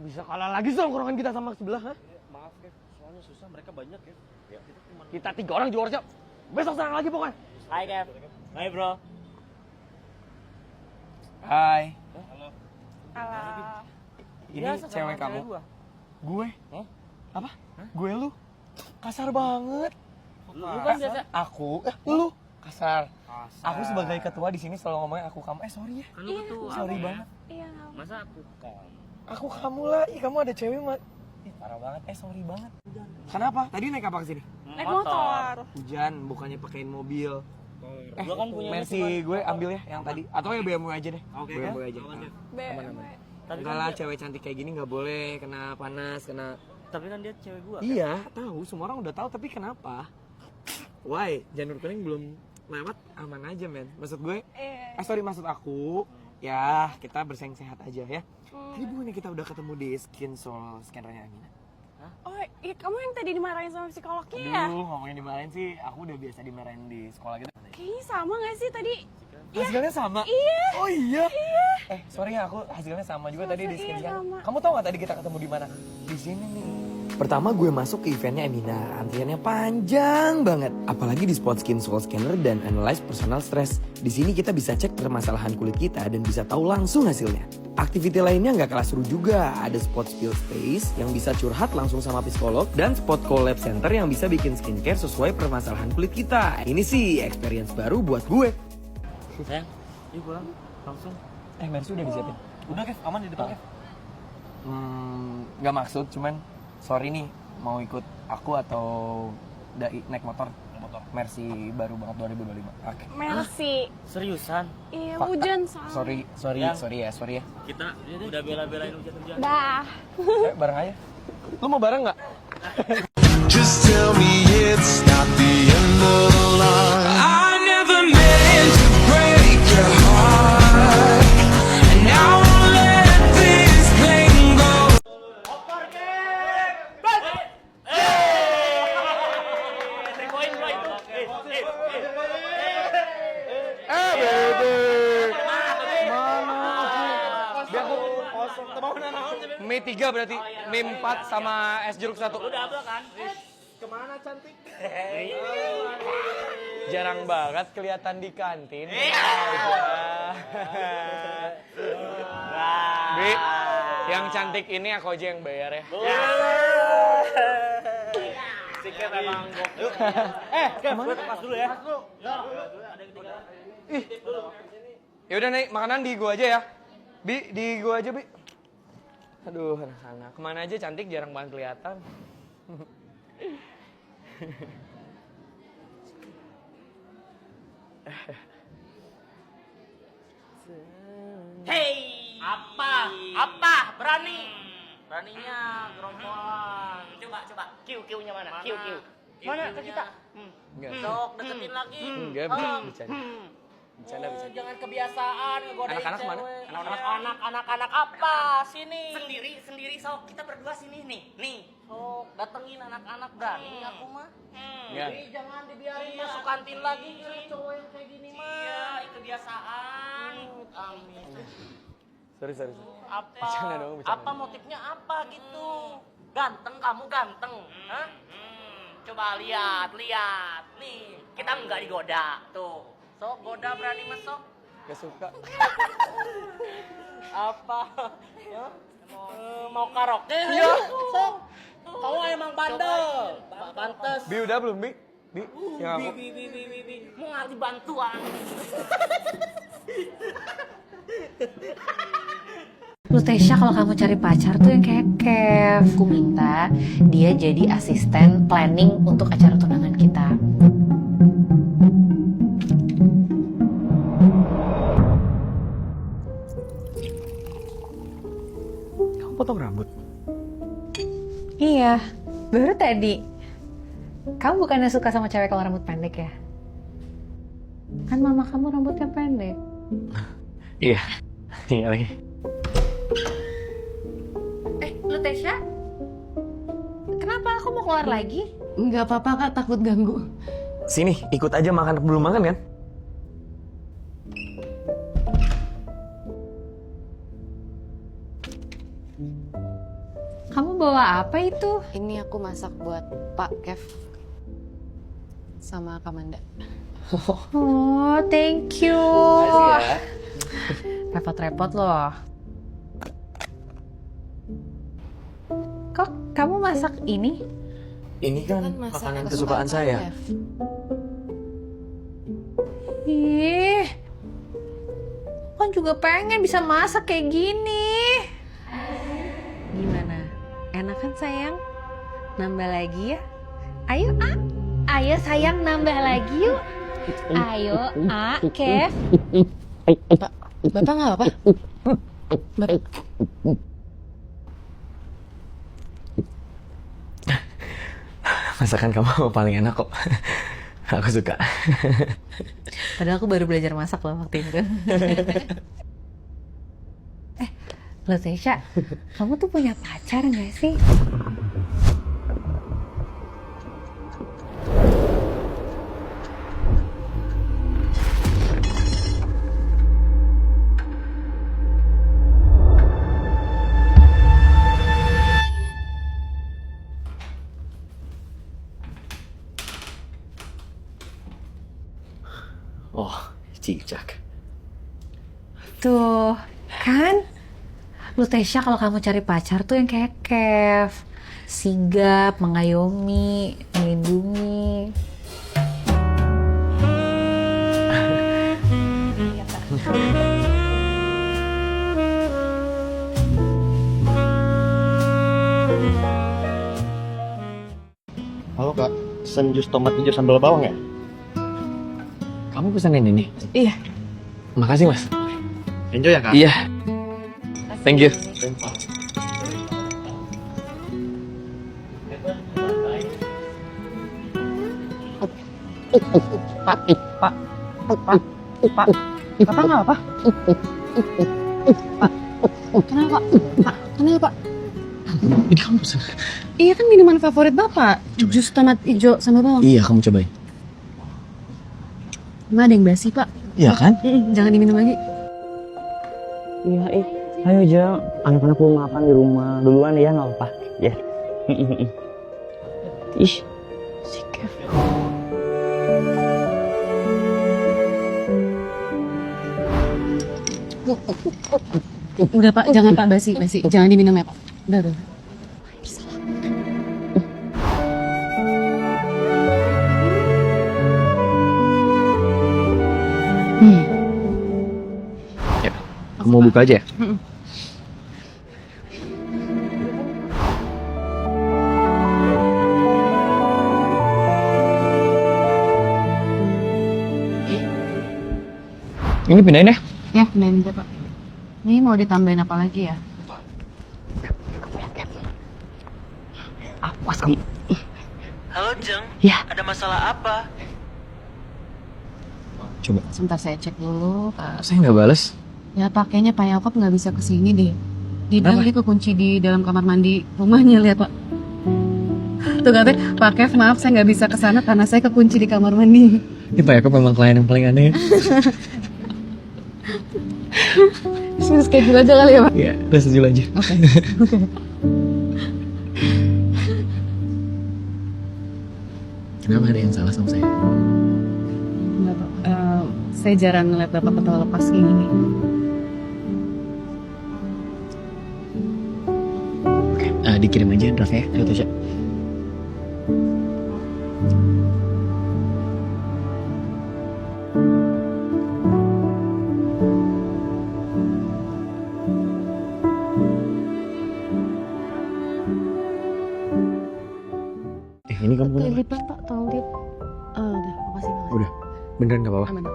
bisa kalah lagi tongkrongan kita sama sebelah, ha? Maaf, Kev. Soalnya susah, mereka banyak, Kev. Ya, Kita 3 orang juara siap. Besok serang lagi pokoknya. Hai, Kev. Hai, bro. Hai. Halo. Alah. Ini Biasa sama cewek kamu? gua. Gue? Hah? Apa? Gue lu? Kasar banget. Lu kan biasa. Aku? Lu? Kasar. Kasar. Aku sebagai ketua di sini selalu ngomongnya aku kamu. Sorry ya. Kan lu ketua. Sorry banget. Iya, nggak apa. Masa aku kamu? Aku kamu lah. Ih, kamu ada cewek mah. Ih, parah banget. Sorry banget. Kenapa? Tadi naik apa ke sini? Naik motor. Hujan, bukannya pakein mobil. Gua kan punya Mercy gue ambil ya yang tadi. Atau ya BMW aja deh. Oke, BMW kan? aja. Aman, Kev. BMW. Tapi Enggak kan lah, dia, cewek cantik kayak gini nggak boleh kena panas, kena. tapi kan dia cewek gua. Kev. Iya, tahu. Semua orang udah tahu. Tapi kenapa? Why? Janur kuning belum lewat, aman aja, men. Maksud gue, sorry, maksud aku, ya kita bersaing sehat aja ya. Tadi bukannya kita udah ketemu di Skin Soul scannernya Amina? Oh, iya, kamu yang tadi dimarahin sama psikolognya ya? Aduh, ngomongin dimarahin sih, aku udah biasa dimarahin di sekolah gitu. Kayaknya sama gak sih tadi? Hasilnya sama? Iya. Oh iya? Sorry ya, aku hasilnya sama juga tadi di Skin Iya, Scanner. sama. Kamu tau gak tadi kita ketemu di mana? Di sini nih. Pertama gue masuk ke eventnya Amina, antriannya panjang banget. Apalagi di spot Skin Soul Scanner dan Analyze Personal Stress. Di sini kita bisa cek permasalahan kulit kita dan bisa tahu langsung hasilnya. Aktiviti lainnya nggak kalah seru juga. Ada spot Spill Space yang bisa curhat langsung sama psikolog dan spot Collab Center yang bisa bikin skincare sesuai permasalahan kulit kita. Ini sih experience baru buat gue. Sayang, yuk pulang langsung. Mercy udah disiapin? Udah, Kev, aman di depan, Kev. Nggak maksud, cuman sorry nih mau ikut aku atau naik motor. Mercy baru banget 2025. Oke. Merci. Seriusan? Iya, Fakta. hujan sama. Sorry ya. Kita udah bela-belain hujan-hujan. Dah. Bareng aja. Lu mau bareng nggak? Just tell me it's not the end of the line. I never meant to break your heart, and now I'll let this pain go. Bebe. Mana? Biar aku Mei 3 berarti. Mei 4 sama es jeruk 1. Udah apa kan? Kemana cantik? Jarang banget kelihatan di kantin. Bi, yang cantik ini aku aja yang bayar ya. Sikap emang gokil. Kev, gue pas dulu ya. Ya udah nih, makanan di gua aja ya. Bi, di gua aja, Bi. Aduh, anak-anak. Kemana aja cantik, jarang banget kelihatan. Hey, apa? Beraninya gerombolan. Coba. Q-nya mana? Q. Mana ke kita? Enggak. Sok deketin lagi. Enggak, bercanda. Bercanda. Jangan kebiasaan ngegodain Anak-anak cewek. mana? Anak-anak apa? Sini. Sendiri sok. Kita berdua sini nih. Sok, datengin anak-anak berani aku mah. Enggak. Jadi jangan dibiarin masuk kantin lagi cowok yang kayak gini mah. Iya, kebiasaan. Amin. Sorry. Apa? Bercanda dong, bercanda. Apa motifnya apa gitu? Ganteng kamu ganteng. Hah? Coba lihat. Nih, kita nggak digoda. Tuh. Sok goda berani masuk. Gak suka. Apa? Mau karaoke? Iya. Sok. Kamu emang bandel. Pantes. Bi udah belum, Bi? Bi, yang aku. Bi. Mau ngasih bantuan. Lu Tesya kalau kamu cari pacar tuh yang kayak Kev. Aku minta dia jadi asisten planning untuk acara tunangan kita. Kamu potong rambut? Iya, baru tadi. Kamu bukannya suka sama cewek kalau rambut pendek ya? Kan mama kamu rambutnya pendek. Iya lagi. Lu Tesya? Kenapa aku mau keluar lagi? Nggak apa-apa kak, takut ganggu. Sini, ikut aja makan. Belum makan kan? Kamu bawa apa itu? Ini aku masak buat Pak Kev sama Kamanda. Oh, thank you. Repot-repot loh. Kok kamu masak ini? Ini kan makanan kesukaan saya. Ih, kan juga pengen bisa masak kayak gini. Gimana? Enak kan sayang? Nambah lagi ya? Ayo ayo sayang nambah lagi yuk. Ayo Kev. Bapak nggak apa-apa? Bapak. Masakan kamu paling enak kok. Aku suka. Padahal aku baru belajar masak loh waktu itu. Loh Tesha, kamu tuh punya pacar gak sih? Oh, cicak. Tuh, kan? Lu Tesha kalau kamu cari pacar tuh yang kayak Kev. Sigap, mengayomi, melindungi. Halo kak, pesen jus tomat hijau sambal bawang ya? Kamu pesanin ini? Iya. Makasih mas. Enjoy ya kak? Iya. Thank you. Bapak nggak apa? Kenapa? Pak, kenapa? Ini kamu pesan? Iya kan minuman favorit Bapak. Jus tomat hijau sama bawang. Iya, kamu cobain. Nggak ada yang basi Pak. Iya kan? Jangan diminum lagi. Iya, ayo aja, anak-anak mau makan di rumah duluan ya, nggak apa-apa. Ya. Ih, si Kev. Udah Pak, jangan Pak basi. Jangan diminum ya Pak. Udah. Ya, aku mau buka aja ya? Ini pindahin ya? Ya, pindahin aja Pak. Ini mau ditambahin apa lagi ya? Awas kamu. Halo Jeng, Ya. ada masalah apa? Coba. Sebentar saya cek dulu. Saya nggak bales. Ya Pak, kayaknya Pak Yakob nggak bisa kesini deh. Dia bilang dia kekunci di dalam kamar mandi rumahnya, lihat Pak. Tuh katanya, Pak Kev maaf saya nggak bisa kesana karena saya kekunci di kamar mandi. Ini Pak Yakob memang klien yang paling aneh. Terus schedule aja kali ya Pak? Iya, udah setuju aja. Oke. Kenapa ada yang salah sama saya? Enggak Pak, saya jarang ngeliat Bapak ketawa lepas gini nih. Oke, dikirim aja draftnya ya, Tasya. Ini kamu punya? Lipat Pak, tolong lip. Udah, makasih. Udah, beneran gak apa-apa? Aman.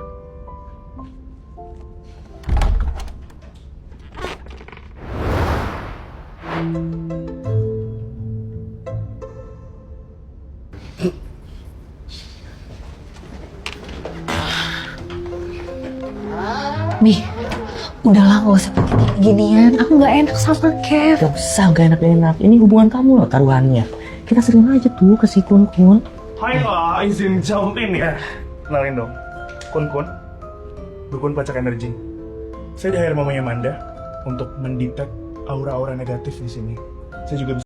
Mi, udahlah gak usah pakai ginian. Aku gak enak sama Kev. Gak usah, gak enak-enak. Ini hubungan kamu loh taruhannya. Kita sering aja tuh ke si Kun-Kun. Hai Kak, izin jump in ya. Kenalin dong, Kun-Kun, dukun pacak energi. Saya di hire mamanya Manda untuk mendetek aura-aura negatif di sini. Saya juga bisa